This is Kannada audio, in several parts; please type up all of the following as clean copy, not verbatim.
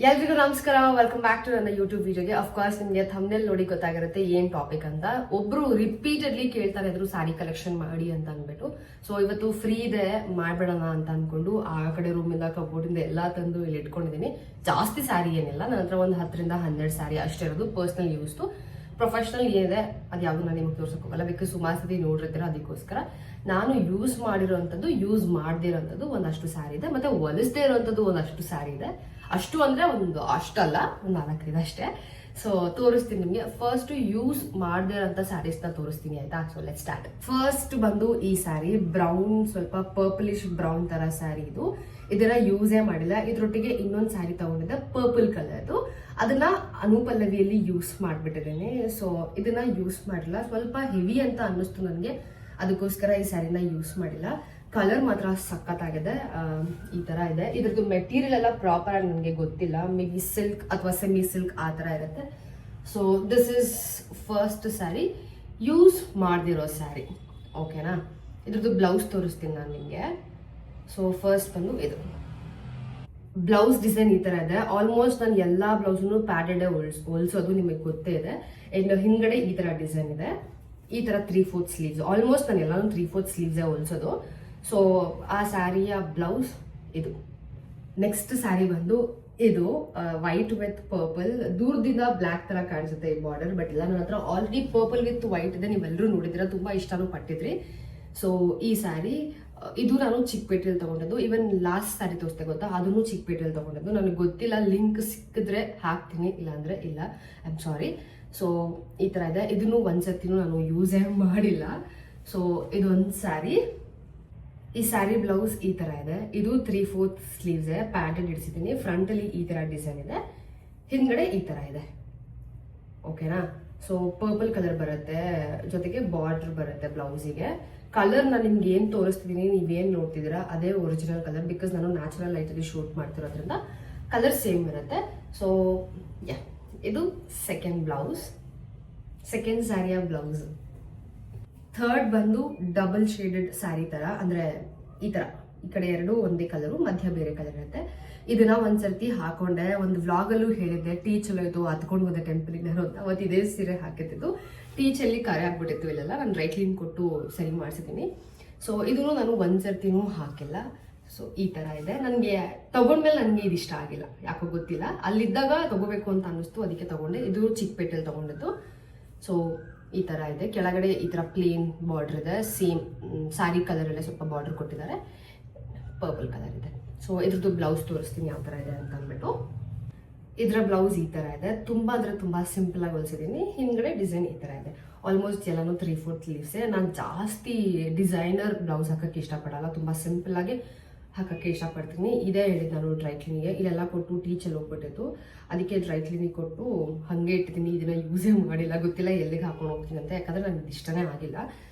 ಎಲ್ರಿಗೂ ನಮಸ್ಕಾರ, ವೆಲ್ಕಮ್ ಬ್ಯಾಕ್ ಟು ನನ್ನ ಯೂಟ್ಯೂಬ್ ವಿಡಿಯೋಗೆ. ಅಫ್ಕೋರ್ಸ್ ನಿಮಗೆ ಥಂಬ್ನೇಲ್ ನೋಡಿ ಗೊತ್ತಾಗಿರುತ್ತೆ ಏನ್ ಟಾಪಿಕ್ ಅಂತ. ಒಬ್ರು ರಿಪೀಟೆಡ್ಲಿ ಕೇಳ್ತಾರೆ ಇದ್ರು ಸ್ಯಾರಿ ಕಲೆಕ್ಷನ್ ಮಾಡಿ ಅಂತ ಅಂದ್ಬಿಟ್ಟು. ಸೊ ಇವತ್ತು ಫ್ರೀ ಇದೆ ಮಾಡ್ಬೇಡೋಣ ಅಂತ ಅನ್ಕೊಂಡು ಆ ಕಡೆ ರೂಮಿಂದ ಕಬೋರ್ಡಿಂದ ಎಲ್ಲಾ ತಂದು ಇಲ್ಲಿ ಇಟ್ಕೊಂಡಿದ್ದೀನಿ. ಜಾಸ್ತಿ ಸ್ಯಾರಿ ಏನಿಲ್ಲ, ನನ್ನ ಹತ್ರ ಒಂದು 10ರಿಂದ 12 ಸ್ಯಾರಿ ಅಷ್ಟೇ ಇರೋದು. ಪರ್ಸನಲ್ ಯೂಸ್ಟು, ಪ್ರೊಫೆಷನಲ್ ಏನಿದೆ ಅದು ಯಾವುದು ನಾನು ನಿಮಗೆ ತೋರ್ಸೋಕ್ಕೋಗಲ್ಲ, ಬಿಕಾಸ್ ಸುಮಾರು ಸತಿ ನೋಡಿರ್ತೀರ. ಅದಕ್ಕೋಸ್ಕರ ನಾನು ಯೂಸ್ ಮಾಡಿರೋಂಥದ್ದು, ಯೂಸ್ ಮಾಡದೇ ಇರೋಂಥದ್ದು ಒಂದಷ್ಟು ಸ್ಯಾರಿ ಇದೆ, ಮತ್ತೆ ಹೊಲಿಸದೇ ಇರೋಂಥದ್ದು ಒಂದಷ್ಟು ಸ್ಯಾರಿ ಇದೆ. ಅಷ್ಟು ಅಂದ್ರೆ ಒಂದು ಅಷ್ಟಲ್ಲ, ಒಂದು 4 ಇದೆ ಅಷ್ಟೇ. ಸೊ ತೋರಿಸ್ತೀನಿ ನಿಮ್ಗೆ. ಫಸ್ಟ್ ಯೂಸ್ ಮಾಡದೇ ಇರೋಂಥ ಸ್ಯಾರೀಸ್ ನ ತೋರಿಸ್ತೀನಿ, ಆಯ್ತಾ? So let start. ಫಸ್ಟ್ ಬಂದು ಈ ಸ್ಯಾರಿ ಬ್ರೌನ್, ಸ್ವಲ್ಪ ಪರ್ಪಲಿಶ್ ಬ್ರೌನ್ ತರ ಸ್ಯಾರಿ ಇದು. ಇದನ್ನ ಯೂಸೇ ಮಾಡಿಲ್ಲ. ಇದ್ರೊಟ್ಟಿಗೆ ಇನ್ನೊಂದು ಸ್ಯಾರಿ ತಗೊಂಡಿದ್ದೆ ಪರ್ಪಲ್ ಕಲರ್ದು, ಅದನ್ನ ಅನುಪಲ್ಲವಿಯಲ್ಲಿ ಯೂಸ್ ಮಾಡ್ಬಿಟ್ಟಿದ್ದೇನೆ. ಸೊ ಇದನ್ನ ಯೂಸ್ ಮಾಡಿಲ್ಲ, ಸ್ವಲ್ಪ ಹೆವಿ ಅಂತ ಅನ್ನಿಸ್ತು ನನಗೆ, ಅದಕ್ಕೋಸ್ಕರ ಈ ಸ್ಯಾರಿನ ಯೂಸ್ ಮಾಡಿಲ್ಲ. ಕಲರ್ ಮಾತ್ರ ಸಖತ್ತಾಗಿದೆ. ಈ ತರ ಇದೆ. ಇದ್ರದ್ದು ಮೆಟೀರಿಯಲ್ ಎಲ್ಲ ಪ್ರಾಪರ್ ಆಗಿ ನನಗೆ ಗೊತ್ತಿಲ್ಲ, ಮೇ ಬಿ ಸಿಲ್ಕ್ ಅಥವಾ ಸೆಮಿ ಸಿಲ್ಕ್ ಆ ತರ ಇರುತ್ತೆ. So this is first sari, use ಮಾಡ್ದಿರೋ ಸ್ಯಾರಿ. ಓಕೆನಾ? ಇದ್ರದ್ದು ಬ್ಲೌಸ್ ತೋರಿಸ್ತೀನಿ ನಾನು ನಿಮಗೆ. ಸೊ ಫಸ್ಟ್ ಬಂದು ಇದು ಬ್ಲೌಸ್ ಡಿಸೈನ್ ಈ ತರ ಇದೆ. ಆಲ್ಮೋಸ್ಟ್ ನಾನು ಎಲ್ಲಾ ಬ್ಲೌಸ್ನು ಪ್ಯಾಡೆಡ್ ಹೊಲ್ಸೋದು ನಿಮಗೆ ಗೊತ್ತೇ ಇದೆ. ಅಂಡ್ ಹಿಂದ್ಗಡೆ ಈ ತರ ಡಿಸೈನ್ ಇದೆ. ಈ ತರ 3/4 ಸ್ಲೀವ್ಸ್. ಆಲ್ಮೋಸ್ಟ್ ನಾನು ಎಲ್ಲಾನು 3/4 ಸ್ಲೀವ್ಸ್ ಹೊಲ್ಸೋದು. ಸೊ ಆ ಸ್ಯಾರಿಯ ಬ್ಲೌಸ್ ಇದು. ನೆಕ್ಸ್ಟ್ ಸ್ಯಾರಿ ಬಂದು ಇದು ವೈಟ್ ವಿತ್ ಪರ್ಪಲ್. ದೂರದಿಂದ ಬ್ಲಾಕ್ ತರ ಕಾಣಿಸುತ್ತೆ ಈ ಬಾರ್ಡರ್, ಬಟ್ ಇಲ್ಲ, ನನ್ನ ಹತ್ರ ಆಲ್ರೆಡಿ ಪರ್ಪಲ್ ವಿತ್ ವೈಟ್ ಇದೆ. ನೀವೆಲ್ಲರೂ ನೋಡಿದಿರ, ತುಂಬಾ ಇಷ್ಟನೂ ಪಟ್ಟಿದ್ರಿ. ಸೊ ಈ ಸ್ಯಾರಿ ಇದು ನಾನು ಚಿಕ್ಕಪೇಟೆಯಲ್ಲಿ ತಗೊಂಡದ್ದು. ಇವನ್ ಲಾಸ್ಟ್ ಸ್ಯಾರಿ ತೋರಿಸ್ತೆ ಗೊತ್ತಾ, ಅದನ್ನು ಚಿಕ್ಕಪೇಟೆಯಲ್ಲಿ ತಗೊಂಡದ್ದು. ನನಗೆ ಗೊತ್ತಿಲ್ಲ, ಲಿಂಕ್ ಸಿಕ್ಕಿದ್ರೆ ಹಾಕ್ತೀನಿ, ಇಲ್ಲಾಂದ್ರೆ ಇಲ್ಲ. I am sorry. ಸೊ ಈ ತರ ಇದೆ. ಇದನ್ನು ಒಂದ್ಸತಿನೂ ನಾನು ಯೂಸೇ ಮಾಡಿಲ್ಲ. ಸೊ ಇದೊಂದು ಸ್ಯಾರಿ. ಈ ಸ್ಯಾರಿ ಬ್ಲೌಸ್ ಈ ತರ ಇದೆ. ಇದು 3/4 ಸ್ಲೀವ್ಸ್, ಪ್ಯಾಟರ್ನ್ ಇಡಿಸಿದ್ದೀನಿ. ಫ್ರಂಟ್ ಅಲ್ಲಿ ಈ ತರ ಡಿಸೈನ್ ಇದೆ, ಹಿಂದ್ಗಡೆ ಈ ತರ ಇದೆ. ಓಕೆನಾ? ಸೊ ಪರ್ಪಲ್ ಕಲರ್ ಬರುತ್ತೆ, ಜೊತೆಗೆ ಬಾರ್ಡರ್ ಬರುತ್ತೆ ಬ್ಲೌಸಿಗೆ. ಕಲರ್ ನಾನು ನಿಮ್ಗೆ ಏನ್ ತೋರಿಸ್ತಿದ್ದೀನಿ, ನೀವೇನ್ ನೋಡ್ತಿದ್ದೀರಾ ಅದೇ ಒರಿಜಿನಲ್ ಕಲರ್, ಬಿಕಾಸ್ ನಾನು ನ್ಯಾಚುರಲ್ ಲೈಟ್ ಅಲ್ಲಿ ಶೂಟ್ ಮಾಡ್ತಿರೋದ್ರಿಂದ ಕಲರ್ ಸೇಮ್ ಇರುತ್ತೆ. ಸೊ ಯಾ, ಇದು ಸೆಕೆಂಡ್ ಬ್ಲೌಸ್, ಸೆಕೆಂಡ್ ಸ್ಯಾರಿಯ ಬ್ಲೌಸ್. ಥರ್ಡ್ ಬಂದು ಡಬಲ್ ಶೇಡೆಡ್ ಸ್ಯಾರಿ ತರ, ಅಂದ್ರೆ ಈ ತರ ಈ ಕಡೆ ಎರಡು ಒಂದೇ ಕಲರು, ಮಧ್ಯ ಬೇರೆ ಕಲರ್ ಇರುತ್ತೆ. ಇದನ್ನ ಒಂದ್ಸರ್ತಿ ಹಾಕೊಂಡೆ, ಒಂದು ವ್ಲಾಗ್ ಅಲ್ಲೂ ಹೇಳಿದ್ದೆ, ಟೀ ಚಲೋ ಇದು ಹತ್ಕೊಂಡು ಹೋದೆ ಟೆಂಪಲ್ಗೆ ಅಂತ. ಅವತ್ತು ಇದೇ ಸೀರೆ ಹಾಕಿದ್ದು. ಟೀಚಲ್ಲಿ ಕರೆ ಆಗ್ಬಿಟ್ಟಿತ್ತು ಇಲ್ಲೆಲ್ಲ, ನಾನು ಡ್ರೈ ಕ್ಲೀನ್ ಕೊಟ್ಟು ಸರಿ ಮಾಡಿಸಿದ್ದೀನಿ. ಸೊ ಇದನ್ನು ನಾನು ಒಂದ್ಸರ್ತಿನೂ ಹಾಕಿಲ್ಲ. ಸೊ ಈ ತರ ಇದೆ. ನನಗೆ ತಗೊಂಡ್ಮೇಲೆ ನನಗೆ ಇದು ಇಷ್ಟ ಆಗಿಲ್ಲ, ಯಾಕೋ ಗೊತ್ತಿಲ್ಲ. ಅಲ್ಲಿದ್ದಾಗ ತಗೋಬೇಕು ಅಂತ ಅನ್ನಿಸ್ತು, ಅದಕ್ಕೆ ತಗೊಂಡೆ. ಇದು ಚಿಕ್ಕಪೇಟೆಯಲ್ಲಿ ತಗೊಂಡಿದ್ದು. ಸೊ ಈ ತರ ಇದೆ. ಕೆಳಗಡೆ ಈ ತರ ಪ್ಲೇನ್ ಬಾರ್ಡರ್ ಇದೆ. ಸೇಮ್ ಸ್ಯಾರಿ ಕಲರ್ ಅಲ್ಲೇ ಸ್ವಲ್ಪ ಬಾರ್ಡರ್ ಕೊಟ್ಟಿದ್ದಾರೆ, ಪರ್ಪಲ್ ಕಲರ್ ಇದೆ. ಸೊ ಇದ್ರದ್ದು ಬ್ಲೌಸ್ ತೋರಿಸ್ತೀನಿ ಯಾವ ತರ ಇದೆ ಅಂತ ಅಂದ್ಬಿಟ್ಟು. ಇದ್ರ ಬ್ಲೌಸ್ ಈ ತರ ಇದೆ. ತುಂಬಾ ಅಂದ್ರೆ ತುಂಬಾ ಸಿಂಪಲ್ ಆಗಿ ಹೊಲಿಸಿದೀನಿ. ಹಿಂದ್ಗಡೆ ಡಿಸೈನ್ ಈ ತರ ಇದೆ. ಆಲ್ಮೋಸ್ಟ್ ಎಲ್ಲಾನು 3/4 ಸ್ಲೀವ್ಸ್. ನಾನು ಜಾಸ್ತಿ ಡಿಸೈನರ್ ಬ್ಲೌಸ್ ಹಾಕಕ್ಕೆ ಇಷ್ಟಪಡಲ್ಲ, ತುಂಬಾ ಸಿಂಪಲ್ ಆಗಿ ಹಾಕಕ್ಕೆ ಇಷ್ಟಪಡ್ತೀನಿ. ಇದೇ ಹೇಳಿದ್ದು ನಾನು ಡ್ರೈ ಕ್ಲೀನಿಗೆ. ಇಲ್ಲೆಲ್ಲ ಕೊಟ್ಟು ಟೀಚಲ್ಲಿ ಹೋಗ್ಬಿಟ್ಟಿತ್ತು, ಅದಕ್ಕೆ ಡ್ರೈ ಕ್ಲೀನಿಗೆ ಕೊಟ್ಟು ಹಂಗೆ ಇಟ್ಟಿದ್ದೀನಿ. ಇದನ್ನ ಯೂಸೇ ಮಾಡಿಲ್ಲ, ಗೊತ್ತಿಲ್ಲ ಎಲ್ಲಿಗೆ ಹಾಕೊಂಡು ಹೋಗ್ತೀನಿ ಅಂತ, ಯಾಕಂದ್ರೆ ನನಗೆ ಇಷ್ಟನೇ ಆಗಿಲ್ಲ.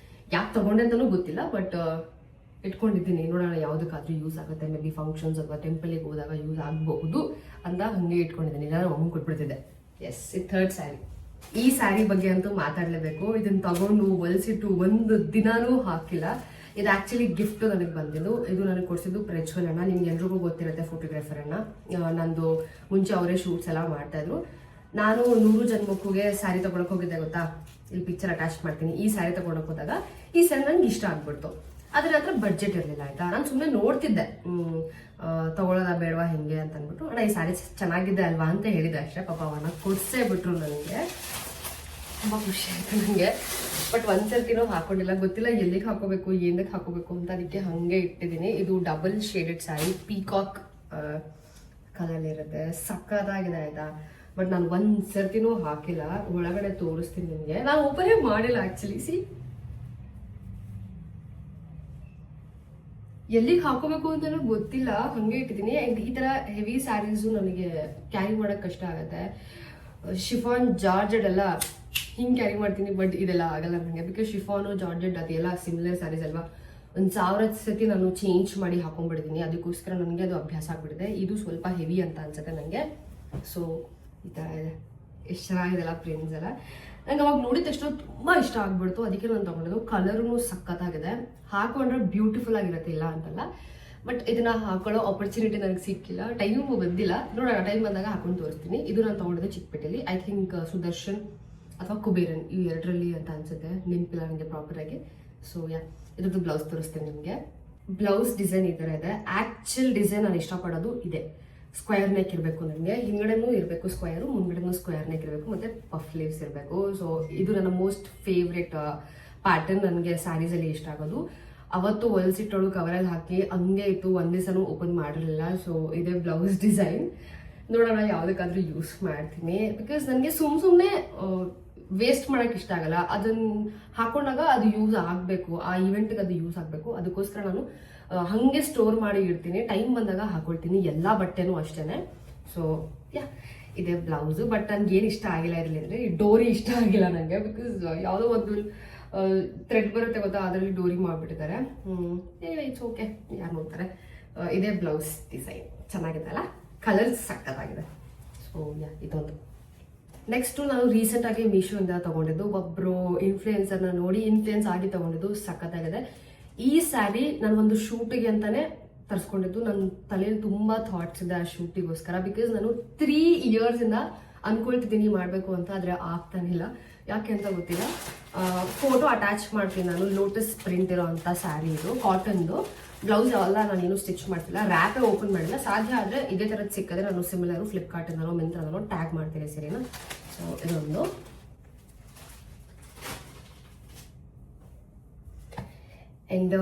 ಯಾಕೆ ತಗೊಂಡೆ ಅಂತಲೂ ಗೊತ್ತಿಲ್ಲ, ಬಟ್ ಇಟ್ಕೊಂಡಿದ್ದೀನಿ. ನೋಡೋಣ ಯಾವುದಕ್ಕಾದ್ರೂ ಯೂಸ್ ಆಗುತ್ತೆ, ಮೇ ಬಿ ಫಂಕ್ಷನ್ಸ್ ಅಥವಾ ಟೆಂಪಲ್ಗೆ ಹೋದಾಗ ಯೂಸ್ ಆಗಬಹುದು ಅಂತ ಹಂಗೆ ಇಟ್ಕೊಂಡಿದ್ದೀನಿ. ಇಲ್ಲ ಒಮ್ಮೆ ಕೊಟ್ಬಿಡ್ತಿದ್ದೆ. ಎಸ್, ಇದು ಥರ್ಡ್ ಸ್ಯಾರಿ. ಈ ಸ್ಯಾರಿ ಬಗ್ಗೆ ಅಂತೂ ಮಾತಾಡಲೇಬೇಕು. ಇದನ್ನ ತಗೊಂಡು ಹೊಲಿಸಿಟ್ಟು ಒಂದು ದಿನಾನೂ ಹಾಕಿಲ್ಲ. ಇದು ಆಕ್ಚುಲಿ ಗಿಫ್ಟ್ ನನಗೆ ಬಂದಿದ್ದು. ಇದು ನನಗೆ ಕೊಡಿಸಿದ್ದು ಪ್ರಜ್ವಲ್ ಅಣ್ಣ. ನಿಮ್ಗೆ ಎಲ್ರಿಗೂ ಗೊತ್ತಿರುತ್ತೆ, ಫೋಟೋಗ್ರಾಫರ್ ಅಣ್ಣ. ನಂದು ಮುಂಚೆ ಅವರೇ ಶೂಟ್ಸ್ ಎಲ್ಲ ಮಾಡ್ತಾ ಇದ್ರು. ನಾನು 100 ಜನ್ಮಕ್ಕೂಗೆ ಸ್ಯಾರಿ ತಗೊಳಕ್ ಹೋಗಿದ್ದೆ ಗೊತ್ತಾ, ಇಲ್ಲಿ ಪಿಕ್ಚರ್ ಅಟ್ಯಾಚ್ ಮಾಡ್ತೀನಿ. ಈ ಸ್ಯಾರಿ ತಗೊಳಕ್ ಹೋದಾಗ ಈ ಸ್ಯಾರಿ ನನಗೆ ಇಷ್ಟ ಆಗ್ಬಿಡ್ತು. ಅದ್ರ ಹತ್ರ ಬಡ್ಜೆಟ್ ಇರಲಿಲ್ಲ, ಆಯ್ತಾ. ನಾನು ಸುಮ್ಮನೆ ನೋಡ್ತಿದ್ದೆ, ತಗೊಳ್ಳೋದ ಬೇಡವಾ ಹೆಂಗೆ ಅಂತ ಅಂದ್ಬಿಟ್ಟು. ಅಣ್ಣ ಈ ಸ್ಯಾರಿ ಚೆನ್ನಾಗಿದೆ ಅಲ್ವಾ ಅಂತ ಹೇಳಿದೆ ಅಷ್ಟೇ. ಪಾಪ ಅವನ್ನ ಕೊಡ್ಸೇ ಬಿಟ್ರು ನನಗೆ. ತುಂಬಾ ಖುಷಿ ಆಯ್ತು ನನಗೆ. ಬಟ್ ಒಂದ್ಸರ್ತಿನೂ ಹಾಕೊಂಡಿಲ್ಲ, ಗೊತ್ತಿಲ್ಲ ಎಲ್ಲಿಗೆ ಹಾಕೋಬೇಕು, ಏನಕ್ಕೆ ಹಾಕೋಬೇಕು ಅಂತ, ಅದಕ್ಕೆ ಹಂಗೆ ಇಟ್ಟಿದ್ದೀನಿ. ಇದು double shaded sari, peacock colour ಇರುತ್ತೆ, ಸಕ್ಕತ್ತಾಗಿದೆ ಆಯ್ತಾ. ಬಟ್ ನಾನು ಒಂದ್ಸರ್ತಿನೂ ಹಾಕಿಲ್ಲ. ಒಳಗಡೆ ತೋರಿಸ್ತೀನಿ ನಿಮಗೆ. ನಾನು ಓಪನೇ ಮಾಡಿಲ್ಲ ಆಕ್ಚುಲಿ. ಸಿ, ಎಲ್ಲಿಗೆ ಹಾಕೋಬೇಕು ಅಂತಲೂ ಗೊತ್ತಿಲ್ಲ, ಹಂಗೆ ಇಟ್ಟಿದ್ದೀನಿ. ಅಂಡ್ ಈ ತರ ಹೆವಿ ಸ್ಯಾರೀಸು ನನಗೆ ಕ್ಯಾರಿ ಮಾಡಕ್ ಕಷ್ಟ ಆಗುತ್ತೆ. ಶಿಫಾನ್ ಜಾರ್ಜೆಡ್ ಎಲ್ಲ ಹಿಂಗೆ ಕ್ಯಾರಿ ಮಾಡ್ತೀನಿ, ಬಟ್ ಇದೆಲ್ಲ ಆಗಲ್ಲ ನನಗೆ. ಬಿಕಾಸ್ ಶಿಫಾನು ಜಾರ್ಜೆಡ್ ಅದೆಲ್ಲ ಸಿಮಿಲರ್ ಸ್ಯಾರೀಸ್ ಅಲ್ವಾ. 1000 ಸತಿ ನಾನು ಚೇಂಜ್ ಮಾಡಿ ಹಾಕೊಂಡ್ಬಿಡ್ತೀನಿ, ಅದಕ್ಕೋಸ್ಕರ ನನಗೆ ಅದು ಅಭ್ಯಾಸ ಆಗ್ಬಿಟ್ಟಿದೆ. ಇದು ಸ್ವಲ್ಪ ಹೆವಿ ಅಂತ ಅನ್ಸುತ್ತೆ ನನಗೆ. ಸೊ ಈ ಥರ ಇದೆ. ಎಷ್ಟು ಚೆನ್ನಾಗಿದೆಲ್ಲ ಪ್ರಿಂಟ್ಸ್ ಎಲ್ಲ. ನಂಗೆ ಅವಾಗ ನೋಡಿದ ತಕ್ಷಣ ತುಂಬಾ ಇಷ್ಟ ಆಗ್ಬಿಡ್ತು, ಅದಕ್ಕೆ ನಾನು ತಗೊಂಡಿದ್ದು. ಕಲರೂ ಸಖತ್ತಾಗಿದೆ, ಹಾಕೊಂಡ್ರೆ ಬ್ಯೂಟಿಫುಲ್ ಆಗಿರುತ್ತೆ, ಇಲ್ಲ ಅಂತಲ್ಲ. ಬಟ್ ಇದನ್ನ ಹಾಕೊಳ್ಳೋ ಆಪರ್ಚುನಿಟಿ ನನಗೆ ಸಿಕ್ಕಿಲ್ಲ, ಟೈಮು ಬಂದಿಲ್ಲ. ನೋಡೋಣ, ಟೈಮ್ ಬಂದಾಗ ಹಾಕೊಂಡು ತೋರಿಸ್ತೀನಿ. ಇದು ನಾನು ತೊಗೊಂಡಿದ್ದೆ ಚಿಕ್ಕಪೇಟೆಯಲ್ಲಿ. ಐ ಥಿಂಕ್ ಸುದರ್ಶನ್ ಅಥವಾ ಕುಬೇರನ್ ಇವು ಎರಡರಲ್ಲಿ ಅಂತ ಅನ್ಸುತ್ತೆ, ನೆನಪಿಲ್ಲ ನನಗೆ ಪ್ರಾಪರ್ ಆಗಿ. ಸೊ ಇದ್ರದ್ದು ಬ್ಲೌಸ್ ತೋರಿಸ್ತೀನಿ ನಿಮಗೆ. ಬ್ಲೌಸ್ ಡಿಸೈನ್ ಈ ಥರ ಇದೆ. ಆಕ್ಚುಲ್ ಡಿಸೈನ್ ನಾನು ಇಷ್ಟಪಡೋದು ಇದೆ. ಸ್ಕ್ವೇರ್ ನೆಕ್ ಇರಬೇಕು ನನಗೆ, ಹಿಂಗಡೆನೂ ಇರಬೇಕು ಸ್ಕ್ವೇರು, ಮುಂದ್ಗಡೆನೂ ಸ್ಕ್ವೇರ್ ನೆಕ್ ಇರಬೇಕು, ಮತ್ತೆ ಪಫ್ ಲೀವ್ಸ್ ಇರಬೇಕು. ಸೊ ಇದು ನನ್ನ ಮೋಸ್ಟ್ ಫೇವ್ರೆಟ್ ಪ್ಯಾಟರ್ನ್. ನನಗೆ ಸ್ಯಾರೀಸಲ್ಲಿ ಇಷ್ಟ ಆಗೋದು. ಅವತ್ತು ಹೊಲ್ಸಿಟ್ಟೋಳು ಕವರಲ್ಲಿ ಹಾಕಿ ಹಂಗೆ ಇತ್ತು, ಒಂದ್ ದಿವಸನೂ ಓಪನ್ ಮಾಡಿರಲಿಲ್ಲ. ಸೊ ಇದೇ ಬ್ಲೌಸ್ ಡಿಸೈನ್. ನೋಡೋಣ ಯಾವುದಕ್ಕಾದ್ರೂ ಯೂಸ್ ಮಾಡ್ತೀನಿ. ಬಿಕಾಸ್ ನನಗೆ ಸುಮ್ಮನೆ ವೇಸ್ಟ್ ಮಾಡೋಕೆ ಇಷ್ಟ ಆಗಲ್ಲ. ಅದನ್ನ ಹಾಕೊಂಡಾಗ ಅದು ಯೂಸ್ ಆಗಬೇಕು, ಆ ಇವೆಂಟ್ಗೆ ಅದು ಯೂಸ್ ಆಗಬೇಕು. ಅದಕ್ಕೋಸ್ಕರ ನಾನು ಹಾಗೆ ಸ್ಟೋರ್ ಮಾಡಿ ಇಡ್ತೀನಿ, ಟೈಮ್ ಬಂದಾಗ ಹಾಕೊಳ್ತೀನಿ. ಎಲ್ಲ ಬಟ್ಟೆನೂ ಅಷ್ಟೇನೆ. ಸೊ ಇದೇ ಬ್ಲೌಸು. ಬಟ್ ನನಗೆ ಏನು ಇಷ್ಟ ಆಗಿಲ್ಲ ಇರಲಿ ಅಂದರೆ ಈ ಡೋರಿ ಇಷ್ಟ ಆಗಿಲ್ಲ ನನಗೆ. ಬಿಕಾಸ್ ಯಾವುದೋ ಒಂದು ಥ್ರೆಡ್ ಬರುತ್ತೆ ಗೊತ್ತಾ, ಅದರಲ್ಲಿ ಡೋರಿ ಮಾಡಿಬಿಟ್ಟಿದ್ದಾರೆ. ಇಟ್ಸ್ ಓಕೆ, ಯಾರು ನೋಡ್ತಾರೆ. ಇದೇ ಬ್ಲೌಸ್ ಡಿಸೈನ್ ಚೆನ್ನಾಗಿದೆ ಅಲ್ಲ, ಕಲರ್ಸ್ ಸಕ್ಕತ್ತಾಗಿದೆ. ಸೊ ಇದೊಂದು. ನೆಕ್ಸ್ಟು ನಾನು ರೀಸೆಂಟಾಗಿ ಮೀಶೋಯಿಂದ ತೊಗೊಂಡಿದ್ದು, ಒಬ್ಬರು ಇನ್ಫ್ಲೂಯೆನ್ಸರ್ನ ನೋಡಿ ಇನ್ಫ್ಲೂಯೆನ್ಸ್ ಆಗಿ ತೊಗೊಂಡಿದ್ದು, ಸಕ್ಕತ್ತಾಗಿದೆ. ಈ ಸ್ಯಾರಿ ನಾನು ಒಂದು ಶೂಟಿಗೆ ಅಂತಾನೆ ತರಿಸ್ಕೊಂಡಿದ್ದು. ನನ್ನ ತಲೆಯಲ್ಲಿ ತುಂಬಾ ಥಾಟ್ಸ್ ಇದೆ ಆ ಶೂಟಿಗೋಸ್ಕರ. ಬಿಕಾಸ್ ನಾನು 3 years ಇಂದ ಅನ್ಕೊಳ್ತಿದ್ದೀನಿ ಮಾಡಬೇಕು ಅಂತ, ಆದರೆ ಆಗ್ತಾನಿಲ್ಲ. ಯಾಕೆ ಅಂತ ಗೊತ್ತಿಲ್ಲ. ಫೋಟೋ ಅಟ್ಯಾಚ್ ಮಾಡ್ತೀನಿ ನಾನು. ಲೋಟಸ್ ಪ್ರಿಂಟ್ ಇರೋ ಅಂತ ಸ್ಯಾರಿ ಇದು, ಕಾಟನ್ದು. ಬ್ಲೌಸ್ ಎಲ್ಲ ನಾನೇನು ಸ್ಟಿಚ್ ಮಾಡ್ತಿಲ್ಲ, ರ್ಯಾಪೇ ಓಪನ್ ಮಾಡಿಲ್ಲ. ಸಾಧ್ಯ ಆದರೆ ಇದೇ ಥರದ್ದು ಸಿಕ್ಕದೆ ನಾನು ಸಿಮಿಲರು ಫ್ಲಿಪ್ಕಾರ್ಟಿಂದನೋ ಮಿಂತ್ರನೋ ಟ್ಯಾಗ್ ಮಾಡ್ತೀನಿ ಸರಿನಾ. ಸೊ ಇದೊಂದು. ಆ್ಯಂಡ್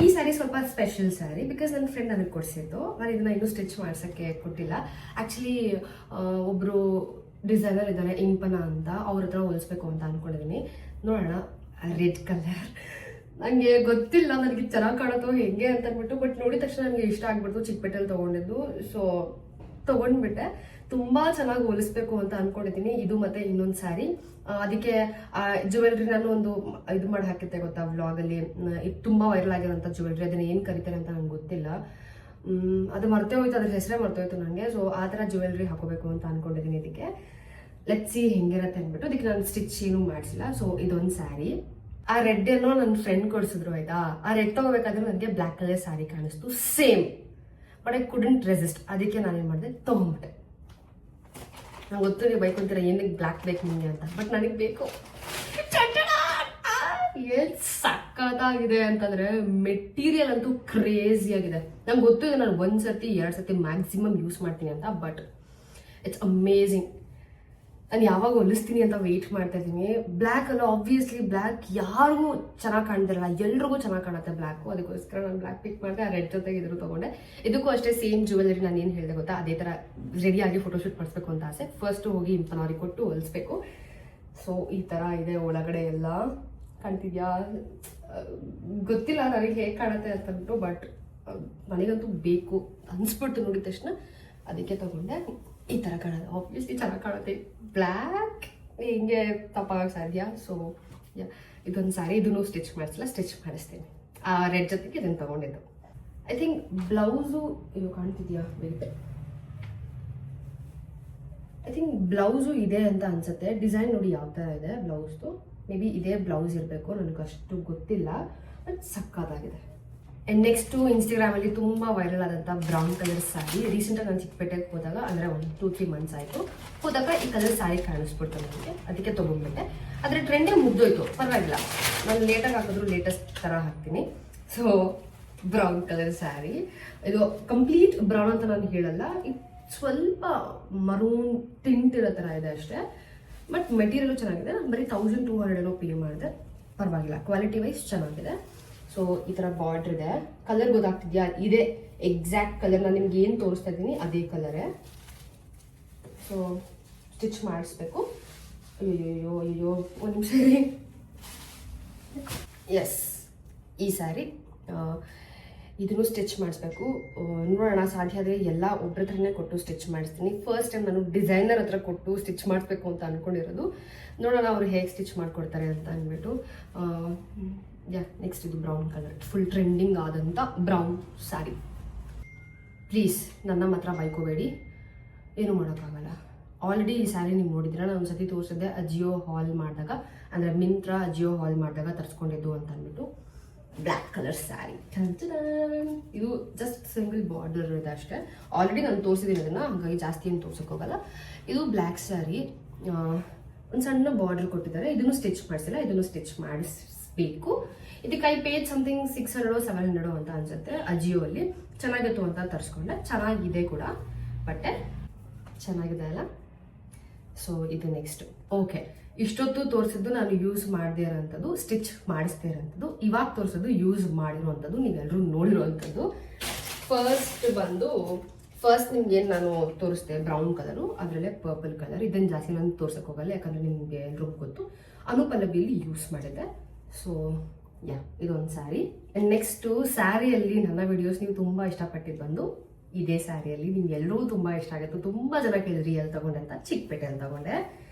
ಈ ಸ್ಯಾರಿ ಸ್ವಲ್ಪ ಸ್ಪೆಷಲ್ ಸ್ಯಾರಿ. ಬಿಕಾಸ್ ನನ್ನ ಫ್ರೆಂಡ್ ನನಗೆ ಕೊಡಿಸಿದ್ದು. ನಾನು ಇದನ್ನ ಇನ್ನೂ ಸ್ಟಿಚ್ ಮಾಡ್ಸೋಕ್ಕೆ ಕೊಟ್ಟಿಲ್ಲ. ಆ್ಯಕ್ಚುಲಿ ಒಬ್ಬರು ಡಿಸೈನರ್ ಇದ್ದಾರೆ, ಇಂಪನ ಅಂತ, ಅವ್ರ ಹತ್ರ ಹೊಲಿಸ್ಬೇಕು ಅಂತ ಅಂದ್ಕೊಂಡಿದ್ದೀನಿ. ನೋಡೋಣ. ರೆಡ್ ಕಲರ್ ನನಗೆ ಗೊತ್ತಿಲ್ಲ ನನಗೆ ಚೆನ್ನಾಗಿ ಕಾಣುತ್ತೋ ಹೆಂಗೆ ಅಂತ ಅಂದ್ಬಿಟ್ಟು. ಬಟ್ ನೋಡಿದ ತಕ್ಷಣ ನನಗೆ ಇಷ್ಟ ಆಗ್ಬಿಡ್ತು. ಚಿಕ್ಕಪೇಟೆಯಲ್ಲಿ ತೊಗೊಂಡಿದ್ದು. ಸೊ ತೊಗೊಂಡ್ಬಿಟ್ಟೆ. ತುಂಬ ಚೆನ್ನಾಗಿ ಹೊಲಿಸ್ಬೇಕು ಅಂತ ಅಂದ್ಕೊಂಡಿದ್ದೀನಿ. ಇದು ಮತ್ತೆ ಇನ್ನೊಂದು ಸ್ಯಾರಿ. ಅದಕ್ಕೆ ಜ್ಯುವೆಲ್ರಿ ನಾನು ಒಂದು ಇದು ಮಾಡಿ ಹಾಕಿದ್ದೆ ಗೊತ್ತಾ ವ್ಲಾಗಲ್ಲಿ. ಇದು ತುಂಬ ವೈರಲ್ ಆಗಿರೋಂಥ ಜ್ಯುವೆಲ್ರಿ. ಅದನ್ನು ಏನು ಕರೀತಾರೆ ಅಂತ ನಂಗೆ ಗೊತ್ತಿಲ್ಲ. ಅದು ಮರ್ತೇ ಹೋಯ್ತು, ಅದ್ರ ಹೆಸರೇ ಮರ್ತೋಯ್ತು ನನಗೆ. ಸೊ ಆ ಥರ ಜ್ಯುವೆಲ್ರಿ ಹಾಕೋಬೇಕು ಅಂತ ಅಂದ್ಕೊಂಡಿದ್ದೀನಿ. ಇದಕ್ಕೆ ಲೆಟ್ಸ್ ಸಿ ಹೆಂಗಿರತ್ತೆ ಅಂದ್ಬಿಟ್ಟು ಅದಕ್ಕೆ ನಾನು ಸ್ಟಿಚ್ ಏನೂ ಮಾಡಿಸಿಲ್ಲ. ಸೊ ಇದೊಂದು ಸ್ಯಾರಿ. ಆ ರೆಡ್ ಏನೋ ನನ್ನ ಫ್ರೆಂಡ್ ಕೊಡಿಸಿದ್ರು ಆಯ್ತಾ. ಆ ರೆಡ್ ತಗೋಬೇಕಾದ್ರೆ ನನಗೆ ಬ್ಲ್ಯಾಕ್ ಕಲರ್ ಸ್ಯಾರಿ ಕಾಣಿಸ್ತು same. But I couldn't resist. ಅದಕ್ಕೆ ನಾನೇನು ಮಾಡಿದೆ, ತೊಗೊಂಡ್ಬಿಟ್ಟೆ. ನಂಗೆ ಗೊತ್ತು ನೀವು ಬೈಕೊಂತೀರ ಏನಕ್ಕೆ ಬ್ಲ್ಯಾಕ್ ಬೇಕು ನಿಮಗೆ ಅಂತ, ಬಟ್ ನನಗೆ ಬೇಕು. ಏನ್ ಸಕ್ಕತ್ತಾಗಿದೆ ಅಂತಂದ್ರೆ ಮೆಟೀರಿಯಲ್ ಅಂತೂ ಕ್ರೇಜಿ ಆಗಿದೆ. ನಂಗೆ ಗೊತ್ತು ಇದೆ ನಾನು 1 ಸರ್ತಿ 2 ಸರ್ತಿ ಮ್ಯಾಕ್ಸಿಮಮ್ ಯೂಸ್ ಮಾಡ್ತೀನಿ ಅಂತ. But it's amazing. ನಾನು ಯಾವಾಗ ಹೊಲಿಸ್ತೀನಿ ಅಂತ ವೆಯ್ಟ್ ಮಾಡ್ತಾ ಇದ್ದೀನಿ. ಬ್ಲ್ಯಾಕ್ ಅಲ್ಲ, ಆಬ್ವಿಯಸ್ಲಿ ಬ್ಲ್ಯಾಕ್ ಯಾರಿಗೂ ಚೆನ್ನಾಗಿ ಕಾಣ್ತಿರಲ್ಲ, ಎಲ್ರಿಗೂ ಚೆನ್ನಾಗಿ ಕಾಣುತ್ತೆ ಬ್ಲ್ಯಾಕು. ಅದಕ್ಕೋಸ್ಕರ ನಾನು ಬ್ಲ್ಯಾಕ್ ಪಿಕ್ ಮಾಡಿದೆ. ಆ ರೆಡ್ ಜೊತೆಗೆ ಇದ್ರು ತೊಗೊಂಡೆ. ಇದಕ್ಕೂ ಅಷ್ಟೇ ಸೇಮ್ ಜ್ಯುವೆಲರಿ ನಾನು ಏನು ಹೇಳಿದೆ ಗೊತ್ತಾ, ಅದೇ ಥರ ರೆಡಿಯಾಗಿ ಫೋಟೋಶೂಟ್ ಮಾಡಿಸ್ಬೇಕು ಅಂತ ಆಸೆ. ಫಸ್ಟ್ ಹೋಗಿ ಇಂಪನವ್ರಿಗೆ ಕೊಟ್ಟು ಹೊಲಿಸ್ಬೇಕು. ಸೊ ಈ ಥರ ಇದೆ ಒಳಗಡೆ ಎಲ್ಲ. ಕಾಣ್ತಿದ್ಯಾ ಗೊತ್ತಿಲ್ಲ ನನಗೆ ಹೇಗೆ ಕಾಣುತ್ತೆ ಅಂತಂದ್ಬಿಟ್ಟು. ಬಟ್ ನನಗಂತೂ ಬೇಕು ಅನ್ಸ್ಬಿಡ್ತು ನೋಡಿದ ತಕ್ಷಣ, ಅದಕ್ಕೆ ತಗೊಂಡೆ. ಈ ಥರ ಕಾಣೋದು ಆಬ್ವಿಯಸ್ಲಿ ಚೆನ್ನಾಗಿ ಕಾಣುತ್ತೆ. ಬ್ಲ್ಯಾಕ್ ಹಿಂಗೆ ತಪ್ಪಾಗಕ್ಕೆ ಸಾಧ್ಯ. ಸೊ ಇದೊಂದು ಸ್ಯಾರಿ. ಇದನ್ನು ಸ್ಟಿಚ್ ಮಾಡಿಸಿಲ್ಲ, ಸ್ಟಿಚ್ ಮಾಡಿಸ್ತೀನಿ. ಆ ರೆಡ್ ಜೊತೆಗೆ ಇದನ್ನು ತೊಗೊಂಡಿದ್ದು. ಐ ಥಿಂಕ್ ಬ್ಲೌಸು ಇದು ಕಾಣ್ತಿದ್ಯಾ ಬೇರೆ. ಐ ಥಿಂಕ್ ಬ್ಲೌಸು ಇದೆ ಅಂತ ಅನ್ಸುತ್ತೆ. ಡಿಸೈನ್ ನೋಡಿ ಯಾವ ಥರ ಇದೆ ಬ್ಲೌಸ್ದು. ಮೇ ಬಿ ಇದೇ ಬ್ಲೌಸ್ ಇರಬೇಕು, ನನಗಷ್ಟು ಗೊತ್ತಿಲ್ಲ. ಬಟ್ ಸಕ್ಕತ್ತಾಗಿದೆ. ಆ್ಯಂಡ್ ನೆಕ್ಸ್ಟು ಇನ್ಸ್ಟಾಗ್ರಾಮಲ್ಲಿ ತುಂಬ ವೈರಲ್ ಆದಂಥ ಬ್ರೌನ್ ಕಲರ್ ಸ್ಯಾರಿ. ರೀಸೆಂಟಾಗಿ ನಾನು ಚಿಕ್ಕಪೇಟೆಗೆ ಹೋದಾಗ, ಅಂದರೆ 1-2-3 months ಆಯಿತು ಹೋದಾಗ ಈ ಕಲರ್ ಸ್ಯಾರಿ ಕಾಣಿಸ್ಬಿಡ್ತು ನನಗೆ. ಅದಕ್ಕೆ ತೊಗೊಂಡ್ಬಿಟ್ಟೆ. ಆದರೆ ಟ್ರೆಂಡೇ ಮುಗ್ದೋಯ್ತು, ಪರವಾಗಿಲ್ಲ. ನಾನು ಲೇಟಾಗಿ ಹಾಕಿದ್ರು ಲೇಟೆಸ್ಟ್ ಥರ ಹಾಕ್ತೀನಿ. So brown colour sari. ಇದು ಕಂಪ್ಲೀಟ್ ಬ್ರೌನ್ ಅಂತ ನಾನು ಹೇಳಲ್ಲ, ಇದು ಸ್ವಲ್ಪ ಮರೂನ್ ಟಿಂಟ್ ಇರೋ ಥರ ಇದೆ ಅಷ್ಟೇ. ಬಟ್ ಮೆಟೀರಿಯಲು ಚೆನ್ನಾಗಿದೆ. ನಾನು ಬರೀ 1200 ಪೇ ಮಾಡಿದೆ. ಪರವಾಗಿಲ್ಲ, ಕ್ವಾಲಿಟಿ ವೈಸ್ ಚೆನ್ನಾಗಿದೆ. ಸೊ ಈ ಥರ ಬಾರ್ಡ್ರ್ ಇದೆ. ಕಲರ್ ಗೊತ್ತಾಗ್ತಿದ್ಯಾ, ಇದೇ ಎಕ್ಸಾಕ್ಟ್ ಕಲರ್. ನಾನು ನಿಮ್ಗೆ ಏನು ತೋರಿಸ್ತಾ ಇದ್ದೀನಿ ಅದೇ ಕಲರೇ. ಸೊ ಸ್ಟಿಚ್ ಮಾಡಿಸ್ಬೇಕು. ಅಯ್ಯೋ ಅಯ್ಯೋ ಒಂದು ನಿಮಿಷ ರೀ. ಎಸ್, ಈ ಸ್ಯಾರಿ ಇದನ್ನು ಸ್ಟಿಚ್ ಮಾಡಿಸ್ಬೇಕು. ನೋಡೋಣ, ಸಾಧ್ಯ ಆದರೆ ಎಲ್ಲ ಒಬ್ಬರ ಹತ್ರನೇ ಕೊಟ್ಟು ಸ್ಟಿಚ್ ಮಾಡಿಸ್ತೀನಿ. ಫಸ್ಟ್ ಟೈಮ್ ನಾನು ಡಿಸೈನರ್ ಹತ್ರ ಕೊಟ್ಟು ಸ್ಟಿಚ್ ಮಾಡಿಸ್ಬೇಕು ಅಂತ ಅಂದ್ಕೊಂಡಿರೋದು. ನೋಡೋಣ ಅವರು ಹೇಗೆ ಸ್ಟಿಚ್ ಮಾಡಿಕೊಡ್ತಾರೆ ಅಂತ ಅಂದ್ಬಿಟ್ಟು. ನೆಕ್ಸ್ಟ್ ಇದು ಬ್ರೌನ್ ಕಲರ್, ಫುಲ್ ಟ್ರೆಂಡಿಂಗ್ ಆದಂಥ ಬ್ರೌನ್ ಸ್ಯಾರಿ. ಪ್ಲೀಸ್ ನನ್ನ ಮಾತ್ರ ಬೈಕೋಬೇಡಿ, ಏನೂ ಮಾಡೋಕ್ಕಾಗಲ್ಲ. ಆಲ್ರೆಡಿ ಈ ಸ್ಯಾರಿ ನೀವು ನೋಡಿದ್ದೀರಾ, ನಾನು ಒಂದು ಸತಿ ತೋರಿಸಿದ್ದೆ ಅಜಿಯೋ ಹಾಲ್ ಮಾಡಿದಾಗ, ಅಂದರೆ ಮಿಂತ್ರ ಅಜಿಯೋ ಹಾಲ್ ಮಾಡಿದಾಗ ತರಿಸ್ಕೊಂಡಿದ್ದು ಅಂತ ಅಂದ್ಬಿಟ್ಟು. Black colour sari. ಇದು ಜಸ್ಟ್ ಸಿಂಗಲ್ ಬಾರ್ಡರ್ ಇದೆ ಅಷ್ಟೇ. ಆಲ್ರೆಡಿ ನಾನು ತೋರಿಸಿದ್ದೀನಿ ಅದನ್ನ, ಹಾಗಾಗಿ ಜಾಸ್ತಿ ಏನು ತೋರ್ಸಕ್ ಹೋಗಲ್ಲ. ಇದು ಬ್ಲ್ಯಾಕ್ ಸ್ಯಾರಿ, ಒಂದು ಸಣ್ಣ ಬಾರ್ಡರ್ ಕೊಟ್ಟಿದ್ದಾರೆ. ಇದನ್ನು ಸ್ಟಿಚ್ ಮಾಡಿಸಿಲ್ಲ, ಇದನ್ನು ಸ್ಟಿಚ್ ಮಾಡಿಸ್ಬೇಕು. ಇದಕ್ಕೆ ಐ ಪೇಜ್ ಸಮಥಿಂಗ್ 600 700 ಅಂತ ಅನ್ಸುತ್ತೆ. ಅಜಿಯೋ ಅಲ್ಲಿ ಚೆನ್ನಾಗಿತ್ತು ಅಂತ ತರಿಸ್ಕೊಂಡೆ. ಚೆನ್ನಾಗಿದೆ ಕೂಡ, ಬಟ್ಟೆ ಚೆನ್ನಾಗಿದೆ ಅಲ್ಲ. ಸೊ ಇದು ನೆಕ್ಸ್ಟ್. ಓಕೆ, ಇಷ್ಟೊತ್ತು ತೋರಿಸಿದ್ದು ನಾನು ಯೂಸ್ ಮಾಡದೇ ಇರೋಂಥದ್ದು, ಸ್ಟಿಚ್ ಮಾಡಿಸ್ದೇ ಇರೋಂಥದ್ದು. ಇವಾಗ ತೋರಿಸೋದು ಯೂಸ್ ಮಾಡಿರುವಂಥದ್ದು, ನೀವೆಲ್ಲರೂ ನೋಡಿರುವಂಥದ್ದು. ಫಸ್ಟ್ ನಿಮ್ಗೆ ಏನು ನಾನು ತೋರಿಸ್ದೆ ಬ್ರೌನ್ ಕಲರು, ಅದರಲ್ಲೇ ಪರ್ಪಲ್ ಕಲರ್. ಇದನ್ನು ಜಾಸ್ತಿ ನಾನು ತೋರ್ಸಕ್ಕೆ ಹೋಗಲ್ಲ, ಯಾಕಂದರೆ ನಿಮಗೆ ಎಲ್ರಿಗೂ ಗೊತ್ತು. ಅನುಪಲ್ಲವಿಯಲ್ಲಿ ಯೂಸ್ ಮಾಡಿದ್ದೆ. ಸೊ ಇದೊಂದು ಸ್ಯಾರಿ. ನೆಕ್ಸ್ಟು ಸ್ಯಾರಿಯಲ್ಲಿ ನನ್ನ ವಿಡಿಯೋಸ್ ನೀವು ತುಂಬ ಇಷ್ಟಪಟ್ಟಿದ್ದು ಬಂದು ಇದೇ ಸ್ಯಾರಿಯಲ್ಲಿ ನಿಮ್ಗೆಲ್ಲರೂ ತುಂಬ ಇಷ್ಟ ಆಗಿತ್ತು. ತುಂಬ ಜನ ಕೇಳಿದ್ರಿ ಎಲ್ಲಿ ತಗೊಂಡೆ ಅಂತ. ಚಿಕ್ಕಪೇಟೆಯಲ್ಲಿ ತಗೊಂಡೆ.